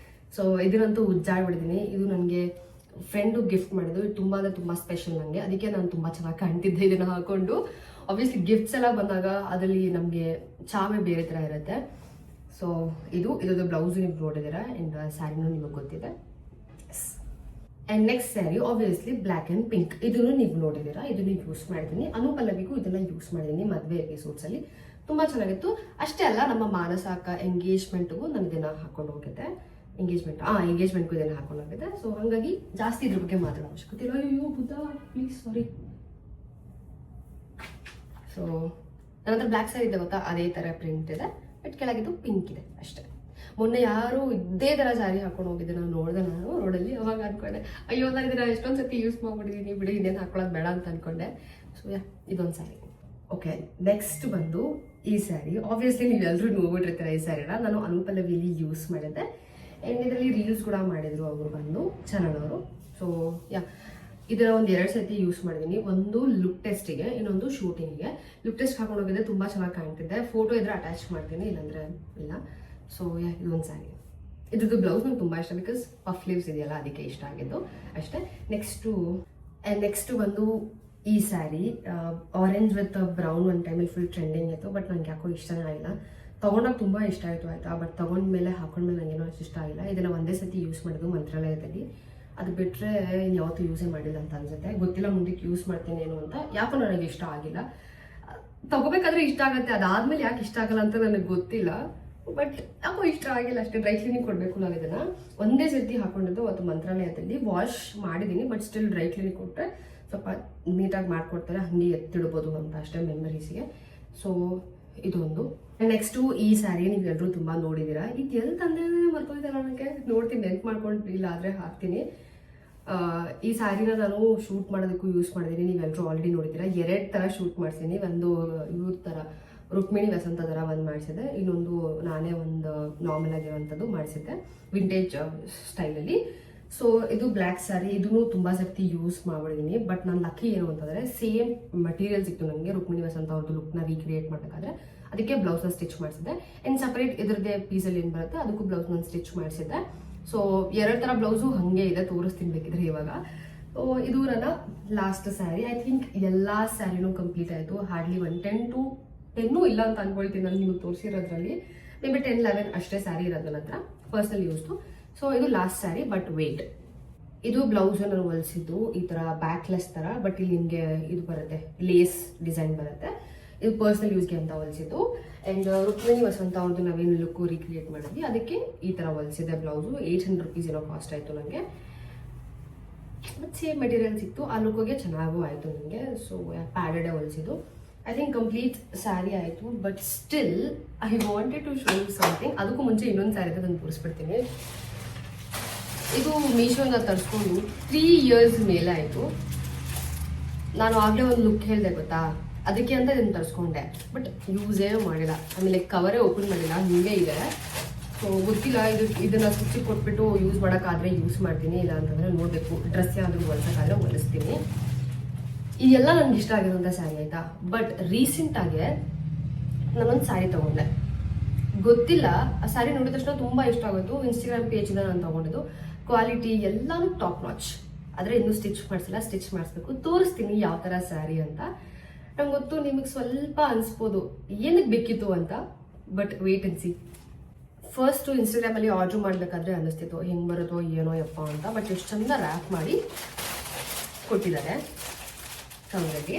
ಸೊ ಇದನ್ನಂತೂ ಉಜ್ಜಾಡ್ಬಿಟ್ಟಿದ್ದೀನಿ. ಇದು ನನಗೆ ಫ್ರೆಂಡು ಗಿಫ್ಟ್ ಮಾಡಿದ್ದು. ಇದು ತುಂಬ ಅಂದರೆ ತುಂಬ ಸ್ಪೆಷಲ್ ನನಗೆ. ಅದಕ್ಕೆ ನಾನು ತುಂಬ ಚೆನ್ನಾಗಿ ಕಾಣ್ತಿದ್ದೆ ಇದನ್ನು ಹಾಕೊಂಡು. ಆಬ್ವಿಯಸ್ಲಿ ಗಿಫ್ಟ್ಸ್ ಎಲ್ಲ ಬಂದಾಗ ಅದರಲ್ಲಿ ನಮಗೆ ಚಾವೆ ಬೇರೆ ಥರ ಇರುತ್ತೆ. ಸೊ ಇದ್ರದ್ದು ಬ್ಲೌಸು ನೀವು ನೋಡಿದ್ದೀರಾ, ಆ್ಯಂಡ್ ಸ್ಯಾರಿನೂ ನಿಮಗೆ ಗೊತ್ತಿದೆ. And next sari obviously black and pink. ಇದನ್ನು ನೀವು ನೋಡಿದ್ದೀರಾ, ಇದನ್ನು ಯೂಸ್ ಮಾಡಿದ್ದೀನಿ. ಅನುಪಲ್ಲವಿಗೂ ಇದನ್ನ ಯೂಸ್ ಮಾಡಿದ್ದೀನಿ ಮದುವೆ ಎಪಿಸೋಡ್ಸಲ್ಲಿ. ತುಂಬ ಚೆನ್ನಾಗಿತ್ತು. ಅಷ್ಟೇ ಅಲ್ಲ, ನಮ್ಮ ಮಾನಸಾಕ ಎಂಗೇಜ್ಮೆಂಟ್ಗೂ ನಾನು ಇದನ್ನು ಹಾಕೊಂಡು ಹೋಗಿದ್ದೆ. ಎಂಗೇಜ್ಮೆಂಟ್ಗೂ ಇದನ್ನು ಹಾಕೊಂಡು ಹೋಗಿದ್ದೆ. ಸೊ ಹಾಗಾಗಿ ಜಾಸ್ತಿ ಇದ್ರ ಬಗ್ಗೆ ಮಾತಾಡೋ ಅವಶ್ಯಕತೆ ಇಲ್ಲ. ಅಯ್ಯೋ ಬುದ್ಧ, ಪ್ಲೀಸ್ ಸಾರಿ. ಸೊ ನನ್ನ ಹತ್ರ ಬ್ಲ್ಯಾಕ್ ಸ್ಯಾರಿ ಇದೆ ಗೊತ್ತಾ, ಅದೇ ಥರ ಪ್ರಿಂಟ್ ಇದೆ, ಬಟ್ ಕೆಳಗಿದ್ದು ಪಿಂಕ್ ಇದೆ ಅಷ್ಟೇ. ಮೊನ್ನೆ ಯಾರು ಇದೇ ಥರ ಸ್ಯಾರಿ ಹಾಕೊಂಡು ಹೋಗಿದ್ದೆ, ನಾನು ನೋಡಿದೆ ನಾನು ರೋಡಲ್ಲಿ. ಅವಾಗ ಅನ್ಕೊಂಡೆ ಅಯ್ಯೋ ನಾನು ಇದನ್ನ ಎಷ್ಟೊಂದು ಸತಿ ಯೂಸ್ ಮಾಡ್ಬಿಟ್ಟಿದ್ದೀನಿ ಬಿಡಿ, ಇನ್ನೇನು ಹಾಕೊಳ್ಳೋದು ಬೇಡ ಅಂತ ಅನ್ಕೊಂಡೆ. ಸೊ ಇದೊಂದು ಸ್ಯಾರಿ. ಓಕೆ, ನೆಕ್ಸ್ಟ್ ಬಂದು ಈ ಸ್ಯಾರಿ. ಆಬ್ವಿಯಸ್ಲಿ ನೀವೆಲ್ಲರೂ ನೋಡ್ಬಿಟ್ಟಿರ್ತೀರ ಈ ಸ್ಯಾರಿನ. ನಾನು ಅನುಪಲ್ಲವಿಯಲ್ಲಿ ಯೂಸ್ ಮಾಡಿದ್ದೆ. ಆ್ಯಂಡ್ ಇದರಲ್ಲಿ ರೀಲ್ಸ್ ಕೂಡ ಮಾಡಿದ್ರು ಅವರು ಬಂದು ಚಾನಲ್. ಸೊ ಇದರ ಒಂದು 2 ಸತಿ ಯೂಸ್ ಮಾಡಿದ್ದೀನಿ. ಒಂದು ಲುಕ್ ಟೆಸ್ಟಿಗೆ, ಇನ್ನೊಂದು ಶೂಟಿಂಗಿಗೆ. ಲುಕ್ ಟೆಸ್ಟ್ ಹಾಕೊಂಡು ಹೋಗಿದ್ದೆ, ತುಂಬ ಚೆನ್ನಾಗಿ ಕಾಣ್ತಿದ್ದೆ. ಫೋಟೋ ಇದ್ರೆ ಅಟ್ಯಾಚ್ ಮಾಡ್ತೀನಿ, ಇಲ್ಲಾಂದ್ರೆ ಇಲ್ಲ. ಸೊ ಇದೊಂದು ಸ್ಯಾರಿ. ಇದ್ರದ್ದು ಬ್ಲೌಸ್ ನಂಗೆ ತುಂಬ ಇಷ್ಟ, ಬಿಕಾಸ್ ಪಫ್ ಲೀವ್ಸ್ ಇದೆಯಲ್ಲ, ಅದಕ್ಕೆ ಇಷ್ಟ ಆಗಿದ್ದು ಅಷ್ಟೇ. ನೆಕ್ಸ್ಟು ಬಂದು ಈ ಸ್ಯಾರಿ ಆರೆಂಜ್ ವಿತ್ ಬ್ರೌನ್. ಒಂದು ಟೈಮಲ್ಲಿ ಫುಲ್ ಟ್ರೆಂಡಿಂಗ್ ಆಯಿತು, ಬಟ್ ನನಗೆ ಯಾಕೋ ಇಷ್ಟನೇ ಆಗಿಲ್ಲ. ತೊಗೊಂಡಾಗ ತುಂಬ ಇಷ್ಟ ಆಯಿತು ಆಯಿತಾ, ಬಟ್ ತೊಗೊಂಡ್ಮೇಲೆ ಹಾಕೊಂಡ್ಮೇಲೆ ನನಗೇನೋ ಅಷ್ಟು ಇಷ್ಟ ಆಗಿಲ್ಲ. ಇದನ್ನು ಒಂದೇ ಸತಿ ಯೂಸ್ ಮಾಡಿದ್ದು ಮಂತ್ರಾಲಯದಲ್ಲಿ. ಅದು ಬಿಟ್ಟರೆ ಯಾವತ್ತೂ ಯೂಸೇ ಮಾಡಿಲ್ಲ ಅಂತ ಅನ್ಸುತ್ತೆ. ಗೊತ್ತಿಲ್ಲ ಮುಂದಕ್ಕೆ ಯೂಸ್ ಮಾಡ್ತೀನಿ ಏನು ಅಂತ. ಯಾಕೋ ನನಗೆ ಇಷ್ಟ ಆಗಿಲ್ಲ. ತಗೋಬೇಕಾದ್ರೆ ಇಷ್ಟ ಆಗುತ್ತೆ, ಅದಾದ್ಮೇಲೆ ಯಾಕೆ ಇಷ್ಟ ಆಗಲ್ಲ ಅಂತ ನನಗೆ ಗೊತ್ತಿಲ್ಲ. ಬಟ್ ಯಾಕೋ ಇಷ್ಟ ಆಗಿಲ್ಲ ಅಷ್ಟೇ. ಡ್ರೈ ಕ್ಲೀನಿಂಗ್ ಕೊಡಬೇಕು ನಾನು ಇದನ್ನು. ಒಂದೇ ಸರ್ತಿ ಹಾಕೊಂಡಿದ್ದು ಅವತ್ತು ಮಂತ್ರಾಲಯದಲ್ಲಿ. ವಾಶ್ ಮಾಡಿದ್ದೀನಿ, ಬಟ್ ಸ್ಟಿಲ್ ಡ್ರೈ ಕ್ಲೀನಿಂಗ್ ಕೊಟ್ಟರೆ ಸ್ವಲ್ಪ ನೀಟಾಗಿ ಮಾಡಿಕೊಡ್ತಾರೆ, ಹಂಗೆ ಎತ್ತಿಡ್ಬೋದು ಅಂತ ಅಷ್ಟೇ ಮೆಮರೀಸ್ಗೆ. ಸೊ ಇದೊಂದು. ನೆಕ್ಸ್ಟು ಈ ಸ್ಯಾರಿ ನೀವೆಲ್ಲರೂ ತುಂಬ ನೋಡಿದ್ದೀರಾ. ಇದು ಎಲ್ಲಿ ತಂದೆ ಮರ್ತೋಯ್ತಲ್ಲ, ನನಗೆ ನೋಡ್ತೀನಿ, ನೆನ್ಪು ಮಾಡ್ಕೊಂಡು ಇಲ್ಲ ಆದರೆ ಹಾಕ್ತೀನಿ. ಈ ಸ್ಯಾರಿನ ನಾನು ಶೂಟ್ ಮಾಡೋದಕ್ಕೂ ಯೂಸ್ ಮಾಡಿದ್ದೀನಿ. ನೀವೆಲ್ಲರೂ ಆಲ್ರೆಡಿ ನೋಡಿದ್ದೀರಾ. 2 ಥರ ಶೂಟ್ ಮಾಡಿಸಿದ್ದೀನಿ. ಒಂದು ಇವ್ರ ಥರ ರುಕ್ಮಿಣಿ ವಸಂತ ಥರ ಒಂದು ಮಾಡಿಸಿದ್ದೆ, ಇನ್ನೊಂದು ನಾನೇ ಒಂದು ನಾರ್ಮಲ್ ಆಗಿರುವಂಥದ್ದು ಮಾಡಿಸಿದ್ದೆ ವಿಂಟೇಜ್ ಸ್ಟೈಲಲ್ಲಿ. ಸೊ ಇದು ಬ್ಲ್ಯಾಕ್ ಸ್ಯಾರಿ. ಇದನ್ನು ತುಂಬ ಸರ್ತಿ ಯೂಸ್ ಮಾಡಿದ್ದೀನಿ. ಬಟ್ ನಾನು ಲಕ್ಕಿ ಏನು ಅಂತಂದರೆ ಸೇಮ್ ಮಟೀರಿಯಲ್ ಸಿಕ್ತು ನನಗೆ ರುಕ್ಮಿಣಿ ವಸಂತ ಅವ್ರದ್ದು ಲುಕ್ನ ರೀಕ್ರಿಯೇಟ್ ಮಾಡಬೇಕಾದ್ರೆ. ಅದಕ್ಕೆ ಬ್ಲೌಸ್ನ ಸ್ಟಿಚ್ ಮಾಡಿಸಿದ್ದೆ. ಆ್ಯಂಡ್ ಸಪ್ರೇಟ್ ಇದರದ್ದೇ ಪೀಸಲ್ಲಿ ಏನು ಬರುತ್ತೆ ಅದಕ್ಕೂ ಬ್ಲೌಸ್ನ ಸ್ಟಿಚ್ ಮಾಡಿಸಿದ್ದೆ. ಸೊ 2 ಥರ ಬ್ಲೌಸು ಹಾಗೆ ಇದೆ, ತೋರಿಸ್ತೀನಿ ಬೇಕಿದ್ರೆ ಇವಾಗ. ಇದು ನನ್ನ ಲಾಸ್ಟ್ ಸ್ಯಾರಿ. ಐ ಥಿಂಕ್ ಎಲ್ಲ ಸ್ಯಾರಿನೂ ಕಂಪ್ಲೀಟ್ ಆಯಿತು. ಹಾರ್ಡ್ಲಿ 1 10 ಇಲ್ಲ ಅಂತ ಅನ್ಕೊಳ್ತೀನಿ ನಾನು ನಿಮಗೆ ತೋರಿಸಿರೋದ್ರಲ್ಲಿ. ಮೇ ಬಿ 10-11 ಅಷ್ಟೇ ಸ್ಯಾರಿ ಇರೋದು ನನ್ನ ಹತ್ರ ಪರ್ಸನಲ್ ಯೂಸ್ದು. ಸೊ ಇದು ಲಾಸ್ಟ್ ಸ್ಯಾರಿ, ಬಟ್ ವೇಟ್. ಇದು ಬ್ಲೌಸ್ ನಾನು ಹೊಲಿಸಿದ್ದು ಈ ಥರ ಬ್ಯಾಕ್ಲೆಸ್ ಥರ, ಬಟ್ ಇಲ್ಲಿ ನಿಮಗೆ ಇದು ಬರುತ್ತೆ, ಲೇಸ್ ಡಿಸೈನ್ ಬರುತ್ತೆ. ಇದು ಪರ್ಸನಲ್ ಯೂಸ್ಗೆ ಅಂತ ಹೊಲಿಸಿದ್ದು. ಆ್ಯಂಡ್ ರುಕ್ಮಿಣಿ ವಸಂತ ಅವ್ರದ್ದು ನಾವೇನು ಲುಕ್ಕು ರೀಕ್ರಿಯೇಟ್ ಮಾಡಿದ್ವಿ, ಅದಕ್ಕೆ ಈ ಥರ ಹೊಲಿಸಿದೆ ಬ್ಲೌಸು. 800 rupees ಏನೋ ಕಾಸ್ಟ್ ಆಯಿತು ನನಗೆ. ಮತ್ತು ಸೇಮ್ ಮೆಟೀರಿಯಲ್ ಸಿಕ್ತು, ಆ ಲುಕ್ಗೆ ಚೆನ್ನಾಗೂ ಆಯಿತು ನನಗೆ. ಸೊ ಪ್ಯಾಡೆಡೇ ಹೊಲಿಸಿದ್ದು. ಐ ಥಿಂಕ್ ಕಂಪ್ಲೀಟ್ ಸ್ಯಾರಿ ಆಯಿತು. But still I wanted to show something. ಅದಕ್ಕೂ ಮುಂಚೆ ಇನ್ನೊಂದು ಸ್ಯಾರಿ ನಾನು ತೋರಿಸ್ಬಿಡ್ತೀನಿ. ಇದು ಮೀಶೋಯಿಂದ ತರಿಸ್ಕೊಂಡು 3 years ಮೇಲೆ ಆಯಿತು. ನಾನು ಆಗಲೇ ಒಂದು ಲುಕ್ ಹೇಳಿದೆ ಗೊತ್ತಾ, ಅದಕ್ಕೆ ಅಂತ ಇದನ್ನು ತರಿಸ್ಕೊಂಡೆ. ಬಟ್ ಯೂಸೇ ಮಾಡಿಲ್ಲ. ಆಮೇಲೆ ಕವರೇ ಓಪನ್ ಮಾಡಿಲ್ಲ, ಹಿಂಗೆ ಇದೆ. ಸೊ ಗೊತ್ತಿಲ್ಲ, ಇದನ್ನು ಸ್ವಿಚ್ಚಿಗೆ ಕೊಟ್ಬಿಟ್ಟು ಯೂಸ್ ಮಾಡೋಕ್ಕಾದ್ರೆ ಯೂಸ್ ಮಾಡ್ತೀನಿ, ಇಲ್ಲ ಅಂತಂದರೆ ನೋಡಬೇಕು. ಡ್ರೆಸ್ ಯಾವ್ದು ಹೊಲಿಸೋಕ್ಕಾದ್ರೆ ಹೊಲಿಸ್ತೀನಿ. ಇದೆಲ್ಲ ನನಗೆ ಇಷ್ಟ ಆಗಿರೋಂಥ ಸ್ಯಾರಿ ಆಯಿತಾ. ಬಟ್ ರೀಸೆಂಟಾಗೆ ನಾನೊಂದು ಸ್ಯಾರಿ ತೊಗೊಂಡೆ. ಗೊತ್ತಿಲ್ಲ, ಆ ಸ್ಯಾರಿ ನೋಡಿದ ತಕ್ಷಣ ತುಂಬ ಇಷ್ಟ ಆಗೋದು. ಇನ್ಸ್ಟಾಗ್ರಾಮ್ ಪೇಜಿಂದ ನಾನು ತೊಗೊಂಡಿದ್ದು. ಕ್ವಾಲಿಟಿ ಎಲ್ಲಾನು ಟಾಪ್ ನಾಚ್. ಆದರೆ ಇನ್ನೂ ಸ್ಟಿಚ್ ಮಾಡಿಸಿಲ್ಲ, ಸ್ಟಿಚ್ ಮಾಡಿಸ್ಬೇಕು. ತೋರಿಸ್ತೀನಿ ಯಾವ ಥರ ಸ್ಯಾರಿ ಅಂತ. ನಂಗೆ ಗೊತ್ತು ನಿಮಗೆ ಸ್ವಲ್ಪ ಅನಿಸ್ಬೋದು ಏನಕ್ಕೆ ಬೇಕಿತ್ತು ಅಂತ, but wait and see. First ಇನ್ಸ್ಟಾಗ್ರಾಮಲ್ಲಿ ಆರ್ಡ್ರ್ ಮಾಡಬೇಕಾದ್ರೆ ಅನ್ನಿಸ್ತಿತ್ತು ಹೆಂಗೆ ಬರುತ್ತೋ ಏನೋ ಯಪ್ಪ ಅಂತ. ಬಟ್ ಎಷ್ಟು ಚಂದ ರ್ಯಾಪ್ ಮಾಡಿ ಕೊಟ್ಟಿದ್ದಾರೆ. ಹಂಗಾಗಿ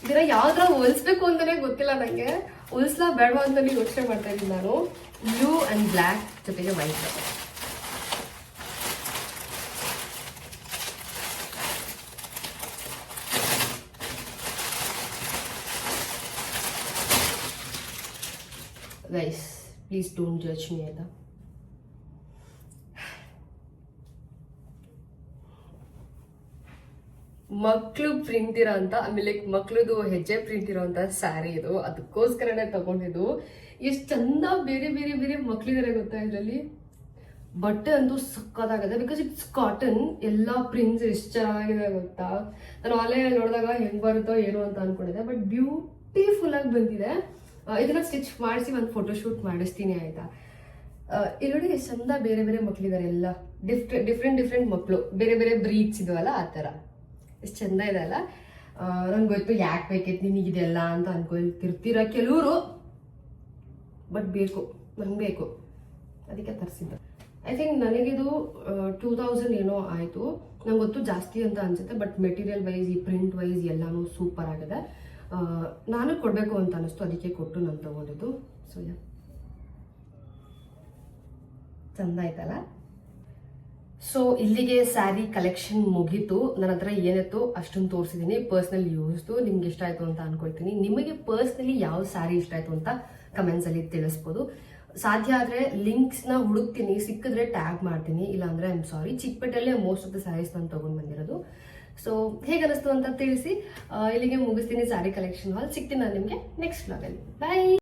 ಇದನ್ನ ಯಾವ್ದ್ರ ಹೊಲಿಸ್ಬೇಕು ಅಂತಾನೆ ಗೊತ್ತಿಲ್ಲ ನಂಗೆ. ಹೊಲಿಸ್ಲಾ ಬೇಡವಾ ಅಂತ ಯೋಚನೆ ಮಾಡ್ತಾ ಇದ್ದೀನಿ ನಾನು. ಬ್ಲೂ ಅಂಡ್ ಬ್ಲ್ಯಾಕ್ ಜೊತೆಗೆ white. Guys please don't judge me ಆಯ್ತಾ. ಮಕ್ಳು ಪ್ರಿಂಟ್ ಇರೋ ಅಂತ, ಆಮೇಲೆ ಮಕ್ಳದು ಹೆಜ್ಜೆ ಪ್ರಿಂಟ್ ಇರೋ ಅಂತ ಸ್ಯಾರಿ ಇದು. ಅದಕ್ಕೋಸ್ಕರನೇ ತಗೊಂಡಿದ್ದು. ಎಷ್ಟು ಚಂದ ಬೇರೆ ಬೇರೆ ಬೇರೆ ಮಕ್ಳಿದಾರೆ ಗೊತ್ತಾ ಇದರಲ್ಲಿ. ಬಟ್ಟೆ ಅಂತೂ ಸಕ್ಕತ್ತಾಗಿದೆ ಬಿಕಾಸ್ ಇಟ್ಸ್ ಕಾಟನ್. ಎಲ್ಲ ಪ್ರಿಂಟ್ಸ್ ಎಷ್ಟು ಚೆನ್ನಾಗಿದೆ ಗೊತ್ತಾ. ನಾನು ಆನ್ಲೈನ್ ನೋಡಿದಾಗ ಹೆಂಗ್ ಬರುತ್ತೋ ಏನೋ ಅಂತ ಅನ್ಕೊಂಡಿದ್ದೆ, ಬಟ್ ಬ್ಯೂಟಿಫುಲ್ ಆಗಿ ಬಂದಿದೆ. ಇದನ್ನ ಸ್ಟಿಚ್ ಮಾಡಿಸಿ ಒಂದು ಫೋಟೋಶೂಟ್ ಮಾಡಿಸ್ತೀನಿ ಆಯ್ತಾ. ಇಲ್ಲಿ ನೋಡಿ ಎಷ್ಟು ಚಂದ ಬೇರೆ ಬೇರೆ ಮಕ್ಳಿದಾರೆ. ಎಲ್ಲ ಡಿಫ್ರೆಂಟ್ ಮಕ್ಕಳು, ಬೇರೆ ಬೇರೆ ಬ್ರೀಡ್ಸ್ ಇದವಲ್ಲ ಆ ಥರ. ಎಷ್ಟು ಚಂದ ಇದೆ ಅಲ್ಲ. ನಂಗೆ ಗೊತ್ತು ಯಾಕೆ ಬೇಕಿತ್ತು ನಿನಗಿದೆಲ್ಲ ಅಂತ ಅನ್ಕೊಳ್ತಿರ್ತೀರ ಕೆಲವರು, ಬಟ್ ಬೇಕು, ನಂಗೆ ಬೇಕು, ಅದಕ್ಕೆ ತರಿಸಿದ್ದು. ಐ ಥಿಂಕ್ ನನಗಿದು 2000 ಏನೋ ಆಯಿತು. ನಂಗೆ ಗೊತ್ತು ಜಾಸ್ತಿ ಅಂತ ಅನ್ಸುತ್ತೆ, ಬಟ್ ಮೆಟೀರಿಯಲ್ ವೈಸ್ ಈ ಪ್ರಿಂಟ್ ವೈಸ್ ಎಲ್ಲಾನು ಸೂಪರ್ ಆಗಿದೆ. ನಾನು ಕೊಡಬೇಕು ಅಂತ ಅನಿಸ್ತು, ಅದಕ್ಕೆ ಕೊಟ್ಟು ನಾನು ತಗೊಂಡಿದ್ದು. ಸೊ ಚಂದ ಆಯ್ತಲ್ಲ. ಸೊ ಇಲ್ಲಿಗೆ ಸ್ಯಾರಿ ಕಲೆಕ್ಷನ್ ಮುಗೀತು. ನನ್ನ ಹತ್ರ ಏನಿತ್ತು ಅಷ್ಟೊಂದು ತೋರಿಸಿದ್ದೀನಿ. ಪರ್ಸ್ನಲ್ ಯೂಸ್ದು ನಿಮ್ಗೆ ಇಷ್ಟ ಆಯ್ತು ಅಂತ ಅನ್ಕೊಳ್ತೀನಿ. ನಿಮಗೆ ಪರ್ಸ್ನಲಿ ಯಾವ ಸ್ಯಾರಿ ಇಷ್ಟ ಆಯ್ತು ಅಂತ ಕಮೆಂಟ್ಸ್ ಅಲ್ಲಿ ತಿಳಿಸ್ಬೋದು. ಸಾಧ್ಯ ಆದ್ರೆ ಲಿಂಕ್ಸ್ ನ ಹುಡುಕ್ತೀನಿ, ಸಿಕ್ಕಿದ್ರೆ ಟ್ಯಾಗ್ ಮಾಡ್ತೀನಿ, ಇಲ್ಲಾಂದ್ರೆ ಐ ಆಮ್ ಸಾರಿ. ಚಿಕ್ಕಪೇಟೆಲ್ಲೇ ಮೋಸ್ಟ್ ಆಫ್ ದ ಸ್ಯಾರೀಸ್ ನಾನು ತಗೊಂಡ್ ಬಂದಿರೋದು. ಸೊ ಹೇಗೆ ಅನಿಸ್ತು ಅಂತ ತಿಳಿಸಿ. ಇಲ್ಲಿಗೆ ಮುಗಿಸ್ತೀನಿ ಸ್ಯಾರಿ ಕಲೆಕ್ಷನ್ ಹಾಲ್. ಸಿಗ್ತೀನಿ ನಾನು ನಿಮಗೆ ನೆಕ್ಸ್ಟ್ ವ್ಲಾಗಲ್ಲಿ. ಬೈ.